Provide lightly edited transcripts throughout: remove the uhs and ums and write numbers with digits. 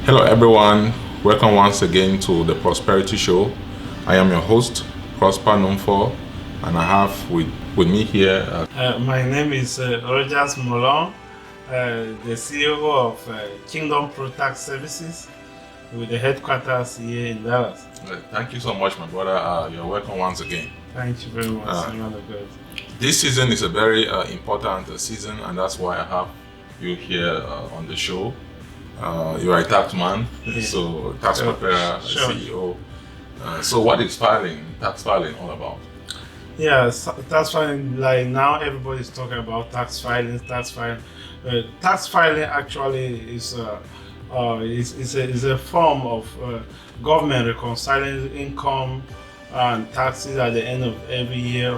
Hello everyone, welcome once again to the Prosperity Show. I am your host, Prosper Numfor, and I have with me here my name is Rogers Molon, the CEO of Kingdompro Tax Services with the headquarters here in Dallas. Thank you so much, my brother. You're welcome once again. Thank you very much. This season is a very important season, and that's why I have you here on the show. You are a tax man, so tax preparer, CEO. So what is tax filing all about? Yes, tax filing, like now everybody's talking about tax filing. Tax filing actually is a form of government reconciling income and taxes at the end of every year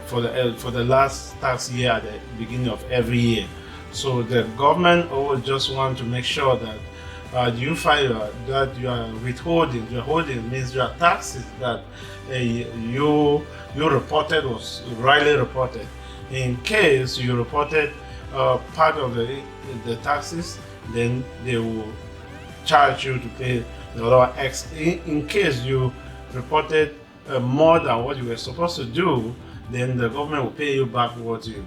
for the last tax year at the beginning of every year. So the government always just want to make sure that you file that you are withholding. Withholding means your taxes that you reported was rightly reported. In case you reported part of the taxes, then they will charge you to pay the other X. In case you reported more than what you were supposed to do, then the government will pay you back what you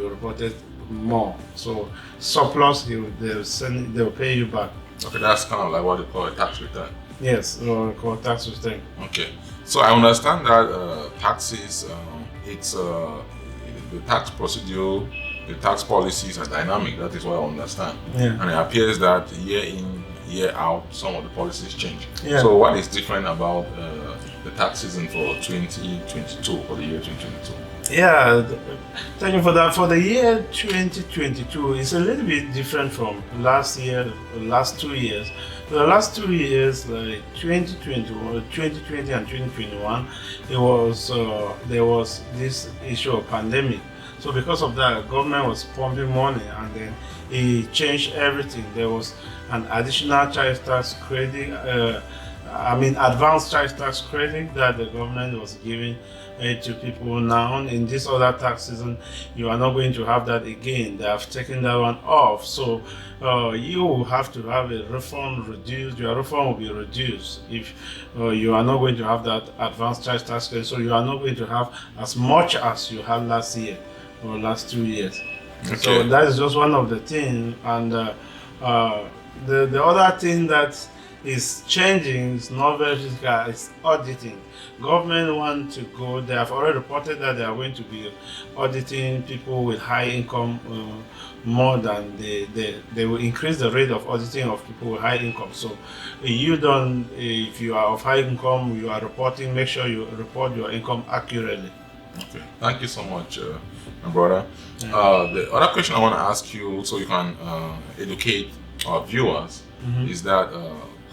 reported more. So surplus, they'll pay you back. Okay, that's kind of like what they call a tax return. Yes, or called tax return. Okay, so I understand that taxes, it's the tax procedure, the tax policies are dynamic. That is what I understand. Yeah. And it appears that year in, year out, some of the policies change. Yeah. So what is different about the tax season for 2022, for the year 2022? Yeah, thank you for that. For the year 2022, it's a little bit different from last year, last 2 years. For the last 2 years, like 2020 and 2021, there was this issue of pandemic. So because of that, government was pumping money, and then it changed everything. There was an additional child tax credit, advanced child tax credit that the government was giving to people. Now in this other tax season, you are not going to have that again. They have taken that one off. So you will have to have a refund reduced. Your refund will be reduced if you are not going to have that advanced child tax credit. So you are not going to have as much as you had last year or last 2 years. Okay. So that is just one of the things. And the other thing that is changing is not very physical, it's auditing. Government want to go, they have already reported that they are going to be auditing people with high income more than they will increase the rate of auditing of people with high income. So if you are of high income, you are reporting, make sure you report your income accurately. Okay, thank you so much, my brother. Yeah. The other question I want to ask you, so you can educate our viewers, is that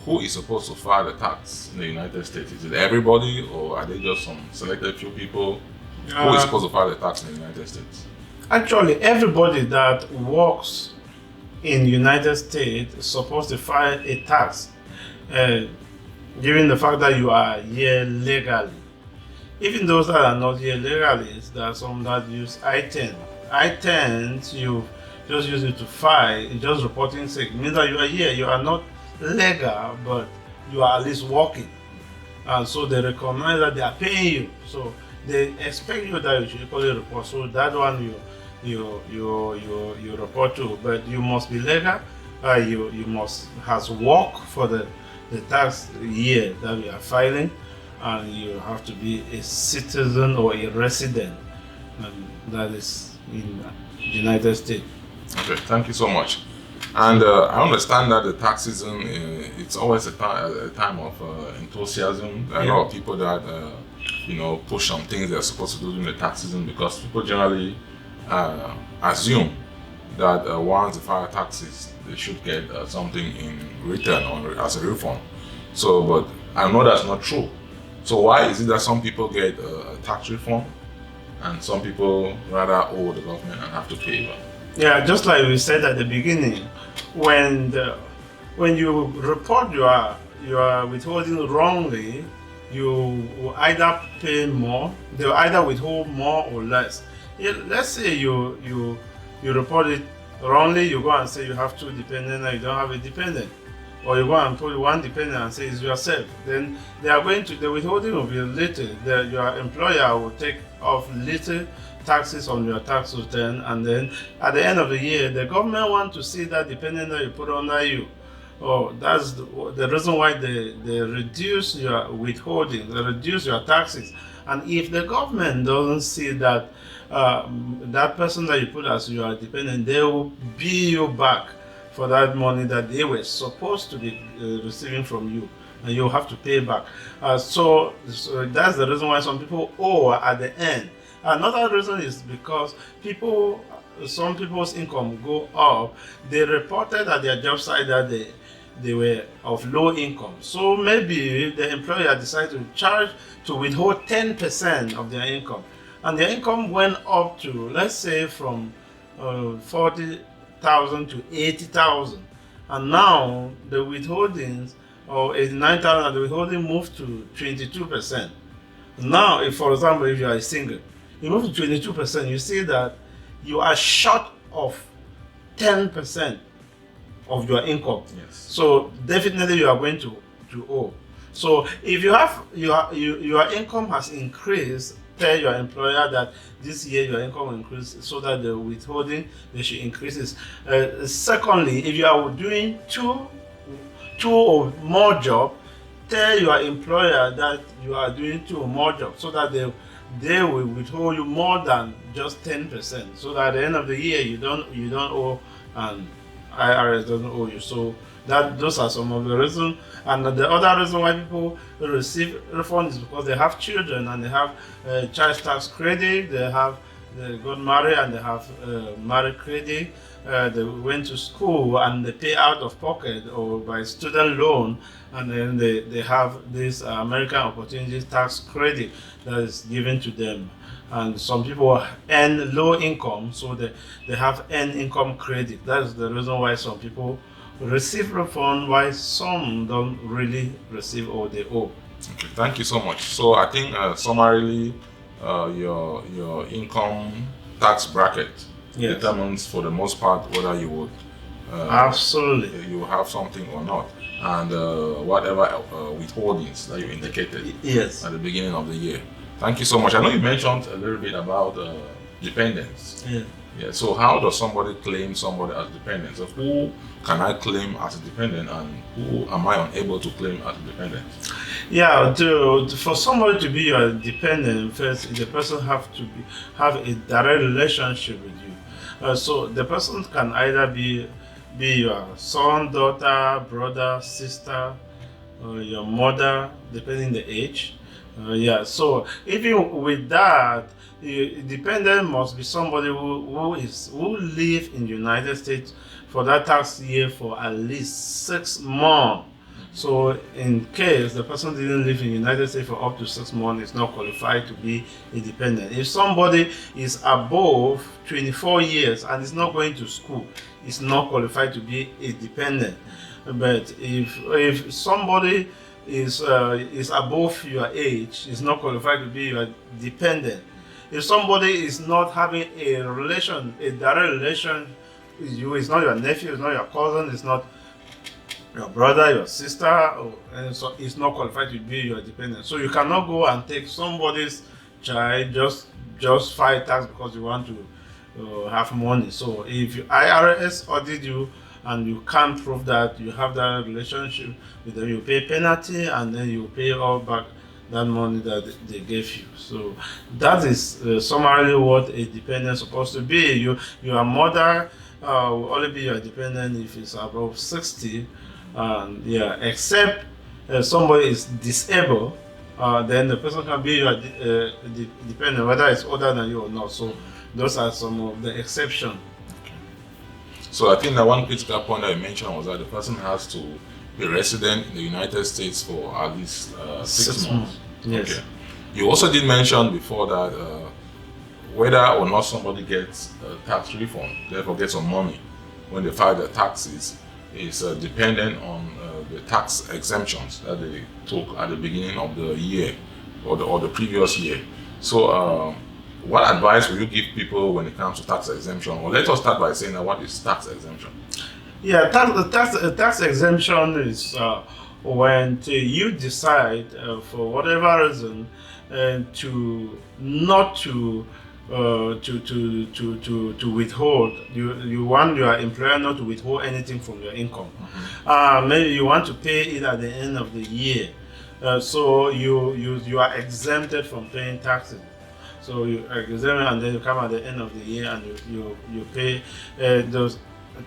who is supposed to file the tax in the United States? Is it everybody, or are they just some selected few people? Who is supposed to file the tax in the United States? Actually, everybody that works in the United States is supposed to file a tax, given the fact that you are here legally. Even those that are not here legally, there are some that use I-10. I-10, you just use it to file, it's just reporting sake. It means that you are here, you are not legal, but you are at least working, and so they recognize that they are paying you, so they expect you that you should equally report. So that one you report to, but you must be legal. You must has work for the tax year that we are filing, and you have to be a citizen or a resident, and that is in the United States. Okay, thank you so much. And I understand that the tax season, it's always a time of enthusiasm. There are a lot of people that, push some things they're supposed to do during the tax season, because people generally assume that once they file taxes, they should get something in return or as a refund. So, but I know that's not true. So why is it that some people get a tax refund and some people rather owe the government and have to pay back? Yeah, just like we said at the beginning, when you report you are withholding wrongly, you will either pay more, they will either withhold more or less. Let's say you report it wrongly you go and say you have 2 dependents and you don't have a dependent, or you go and put 1 dependent and say it's yourself, then the withholding will be little. Your employer will take off little taxes on your tax return, and then at the end of the year, the government want to see that dependent that you put under you. Oh, that's the reason why they reduce your withholding, they reduce your taxes. And if the government doesn't see that that person that you put as your dependent, they will bill you back for that money that they were supposed to be receiving from you, and you'll have to pay back. So that's the reason why some people owe at the end. Another reason is because some people's income go up. They reported at their job site that they were of low income. So maybe the employer decided to withhold 10% of their income. And their income went up to, let's say, from 40,000 to 80,000. And now the withholdings, or 89,000, the withholding moved to 22%. Now, if, for example, if you are a single, you move to 22%, you see that you are short of 10% of your income. Yes. So definitely you are going to owe. So if you have your income has increased, tell your employer that this year your income will increase, so that the withholding they should increase. Secondly, if you are doing two or more jobs, tell your employer that you are doing 2 or more jobs, so that they will withhold you more than just 10%, so that at the end of the year you don't owe and IRS doesn't owe you. So those are some of the reasons. And the other reason why people receive refund is because they have children and they have child tax credit, they got married and they have marriage credit, they went to school and they pay out of pocket or by student loan, and then they have this American Opportunity Tax Credit that is given to them. And some people earn low income, so they have earned income credit. That's the reason why some people receive refund, while some don't really receive or they owe. Okay, thank you so much. So I think summarily, your income tax bracket determines for the most part whether you would absolutely you have something or not, and whatever withholdings that you indicated at the beginning of the year. Thank you so much. I know you mentioned a little bit about dependents. Yeah. So how does somebody claim somebody as dependent? So who can I claim as a dependent, and who am I unable to claim as a dependent? Yeah, for somebody to be your dependent, first the person have a direct relationship with you. So the person can either be your son, daughter, brother, sister, or your mother, depending the age. So even with that, dependent must be somebody who live in the United States for that tax year for at least 6 months. So in case the person didn't live in the United States for up to 6 months, is not qualified to be a dependent. If somebody is above 24 years and is not going to school, is not qualified to be a dependent. But if somebody is above your age, is not qualified to be your dependent. If somebody is not having a direct relation with you, it's not your nephew, it's not your cousin, it's not your brother, your sister, and so it's not qualified to be your dependent. So you cannot go and take somebody's child, just file tax because you want to have money. So if IRS audit you and you can't prove that you have that relationship with them, you pay penalty, and then you pay all back that money that they gave you. So that is summarily what a dependent is supposed to be. Your mother will only be your dependent if it's above 60, except somebody is disabled, then the person can be your dependent, whether it's older than you or not. So those are some of the exceptions. So I think that one critical point that you mentioned was that the person has to be resident in the United States for at least 6 months. Yes. Okay. You also did mention before that whether or not somebody gets a tax refund, therefore gets some money when they file their taxes, is dependent on the tax exemptions that they took at the beginning of the year or the previous year. So What advice will you give people when it comes to tax exemption? Well, let us start by saying that what is tax exemption? Yeah, tax exemption is when you decide for whatever reason to not to withhold. You want your employer not to withhold anything from your income. Maybe you want to pay it at the end of the year, so you are exempted from paying taxes. So you are exempted, and then you come at the end of the year and you pay those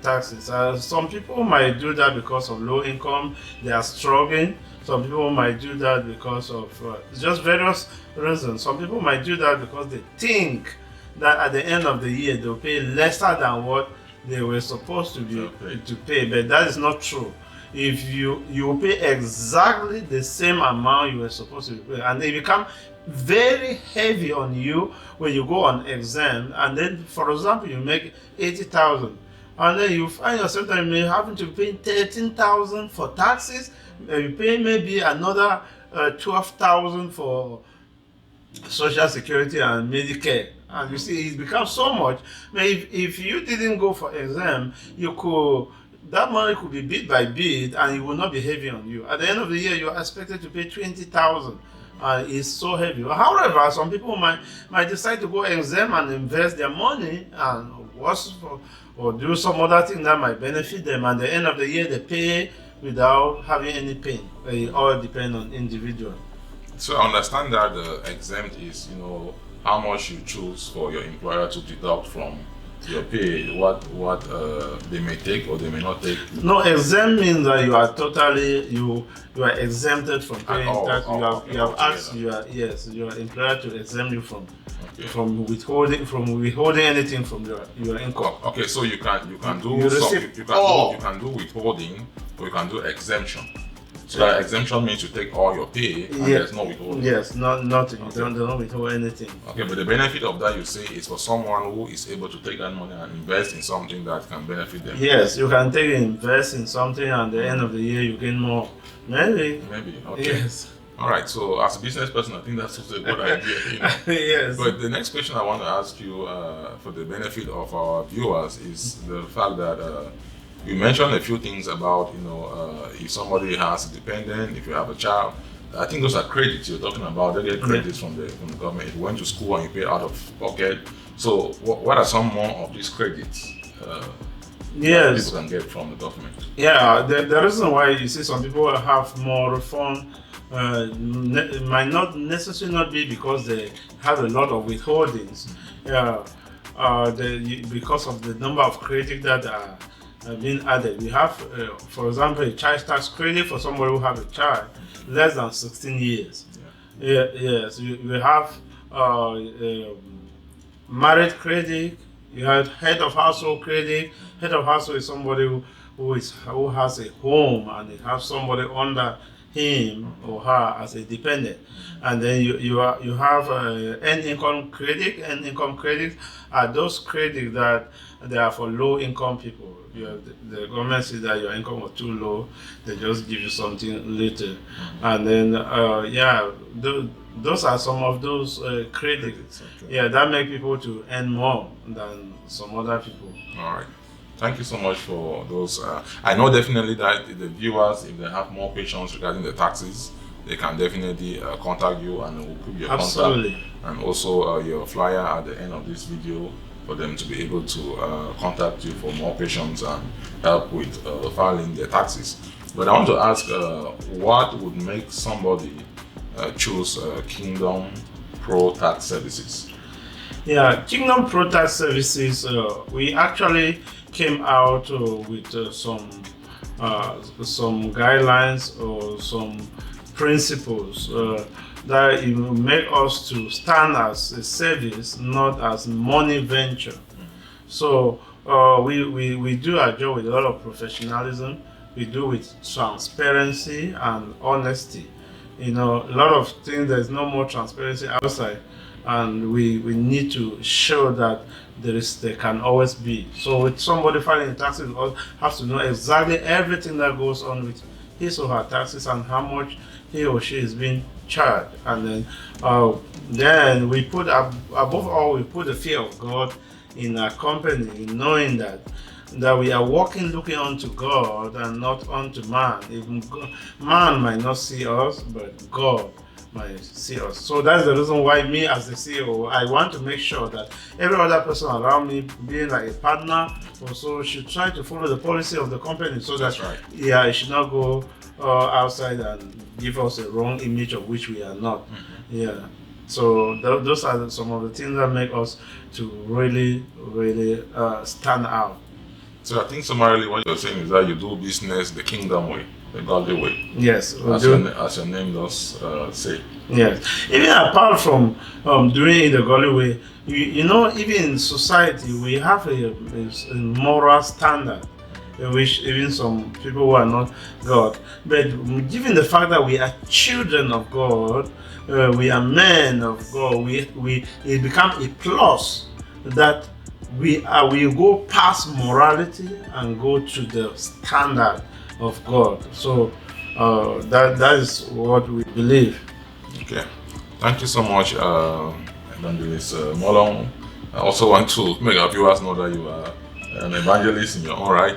taxes. Some people might do that because of low income, they are struggling. Some people might do that because of just various reasons. Some people might do that because they think that at the end of the year they'll pay lesser than what they were supposed to pay, but that is not true. If you pay exactly the same amount you were supposed to pay, and they become very heavy on you when you go on exam, and then, for example, you make 80,000, and then you find yourself that you may having to pay 13,000 for taxes. You pay maybe another 12,000 for Social Security and Medicare, and you see it becomes so much. But if you didn't go for exam, that money could be bit by bit, and it will not be heavy on you. At the end of the year, you are expected to pay 20,000. It's so heavy. However, some people might decide to go exam and invest their money and or do some other thing that might benefit them. At the end of the year, they pay without having any pain. It all depends on individual. So I understand that the exempt is, how much you choose for your employer to deduct from your pay, what they may take or they may not take. No, exempt means that you are totally you are exempted from paying tax. You have asked your employer to exempt you from withholding anything from your income. Okay, so you can do withholding, or you can do exemption. So that exemption means you take all your pay and there's no withholding. Yes, nothing. Okay. You don't withhold anything. Okay, but the benefit of that, you say, is for someone who is able to take that money and invest in something that can benefit them. Yes, you can invest in something, and at the end of the year you gain more. Maybe. Okay. Yes. All right. So as a business person, I think that's also a good idea. Yes. But the next question I want to ask you, for the benefit of our viewers, is the fact that you mentioned a few things about, if somebody has a dependent, if you have a child. I think those are credits you're talking about. They get credits from the government. If you went to school and you pay out of pocket. So what are some more of these credits that people can get from the government? Yeah, the reason why you see some people have more refund might not necessarily not be because they have a lot of withholdings. Because of the number of credits that are being added. We have, for example, a child tax credit for somebody who have a child less than 16 years. Yes, we have marriage credit. You have head of household credit. Head of household is somebody who has a home and they have somebody under him or her as a dependent. And then you have end income credit. End income credit are those credits that they are for low income people. The government sees that your income was too low, they just give you something later. And then those are some of those credits. Okay. That make people to earn more than some other people. All right. Thank you so much for those. I know definitely that the viewers, if they have more questions regarding the taxes, they can definitely contact you, and we'll put your contact and also your flyer at the end of this video for them to be able to contact you for more questions and help with filing their taxes. But I want to ask, what would make somebody choose Kingdompro Tax Services? Yeah, Kingdompro Tax Services, we actually came out with some guidelines or some principles that it will make us to stand as a service, not as money venture. So we do our job with a lot of professionalism. We do with transparency and honesty. A lot of things, there's no more transparency outside, and we need to show that there can always be. So with somebody filing taxes, has to know exactly everything that goes on with his or her taxes and how much he or she is being charged. And then we put, above all, we put the fear of God in our company, knowing that we are walking looking unto God and not unto man. Even man might not see us, but God might see us. So that's the reason why me as the CEO, I want to make sure that every other person around me, being like a partner also, should try to follow the policy of the company, so that it should not go outside and give us a wrong image of which we are not. Yeah. So those are some of the things that make us to really stand out. So I think summarily what you're saying is that you do business the kingdom way, the godly way. Yes, as your name does say. Yes. Even apart from doing it the godly way, you know, even in society we have a moral standard, which even some people who are not God. But given the fact that we are children of God, we are men of God, it becomes a plus that we go past morality and go to the standard of God. So that is what we believe. Okay, thank you so much, Evangelist Molong. I also want to make our viewers know that you are an evangelist in your own right.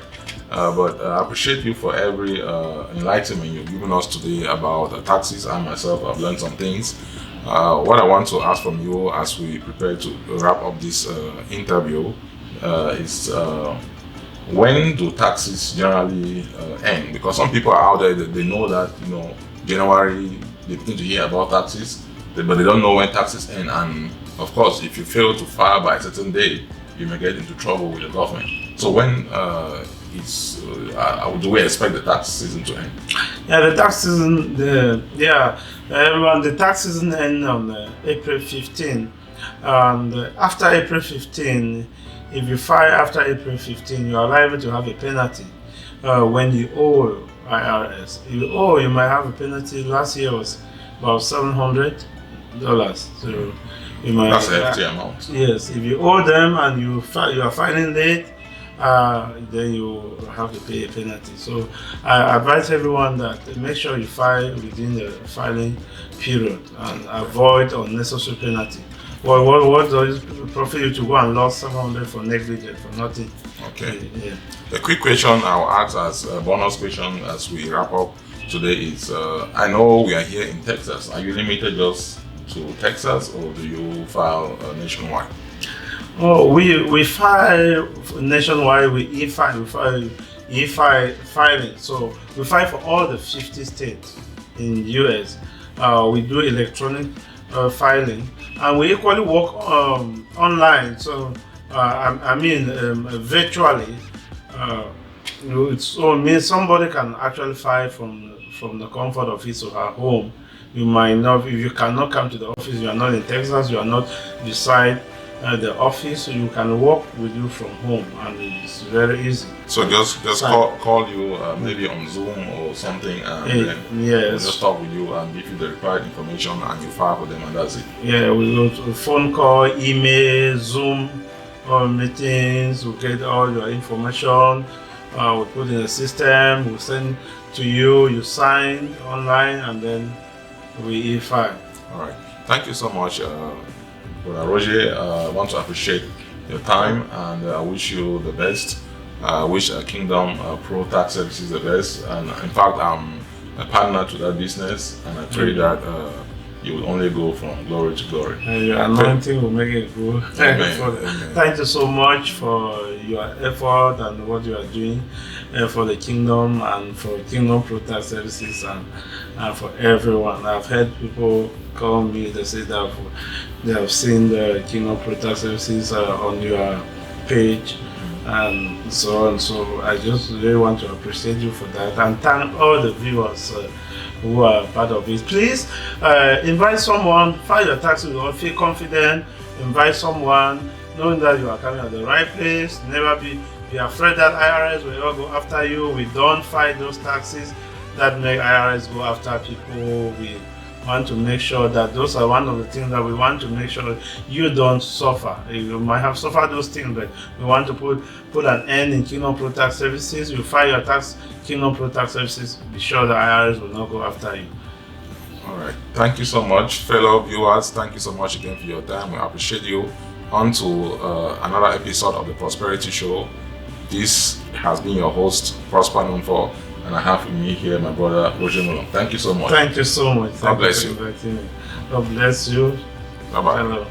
But I appreciate you for every enlightenment you've given us today about taxes. I myself have learned some things. What I want to ask from you as we prepare to wrap up this interview is when do taxes generally end? Because some people are out there that they know that, you know, January they begin to hear about taxes, but they don't know when taxes end. And of course, if you fail to file by a certain date, you may get into trouble with the government. So when do we expect the tax season to end? Yeah, the tax season, the tax season ends on April 15. And after April 15, if you file after April 15, you are liable to have a penalty when you owe IRS. You might have a penalty. Last year was about $700. So you might. That's a hefty amount. Yes, if you owe them and you are filing late, then you have to pay a penalty. So I advise everyone that make sure you file within the filing period and avoid unnecessary penalty. What does it profit you to go and lose $700 for negligence, for nothing? Okay. Yeah. A quick question I'll ask as a bonus question as we wrap up today is, I know we are here in Texas. Are you limited just to Texas, or do you file nationwide? Oh, we file nationwide. We e-file filing. So we file for all the 50 states in the US. We do electronic filing, and we equally work online. So virtually. So it means somebody can actually file from the comfort of his or her home. You might not, if you cannot come to the office, you are not in Texas, you are not beside the office, so you can work with you from home, and it's very easy. So just call you maybe on Zoom or something, and then we'll just talk with you and give you the required information, and you file for them, and that's it. Yeah, we go to phone call, email, Zoom, meetings. We get all your information. We put in the system. We send to you. You sign online, and then we e-file. All right. Thank you so much, Brother Roger. I want to appreciate your time, and I wish you the best. I wish Kingdompro Tax Services the best. And in fact, I'm a partner to that business, and I pray that you will only go from glory to glory. And your anointing will make it grow. Amen. Thank you so much for your effort and what you are doing for the kingdom and for Kingdompro Tax Services and for everyone. I've heard people call me, they say that they have seen the Kingdompro Tax Services on your page and so on. So I just really want to appreciate you for that and thank all the viewers who are part of it. Please invite someone, file your taxes, feel confident, invite someone, knowing that you are coming at the right place. Never be afraid that IRS will all go after you. We don't fight those taxes that make IRS go after people. We want to make sure that those are one of the things that we want to make sure you don't suffer. You might have suffered those things, but we want to put an end in Kingdompro Tax Services. You file your tax, Kingdompro Tax Services, be sure the IRS will not go after you. All right. Thank you so much, fellow viewers. Thank you so much again for your time. We appreciate you. On to another episode of the Prosperity Show. This has been your host, Prosper Numfor, and I have with me here my brother, Roger Mulong. Thank you so much. Thank you so much. God bless you. God bless you. Bye-bye. Hello.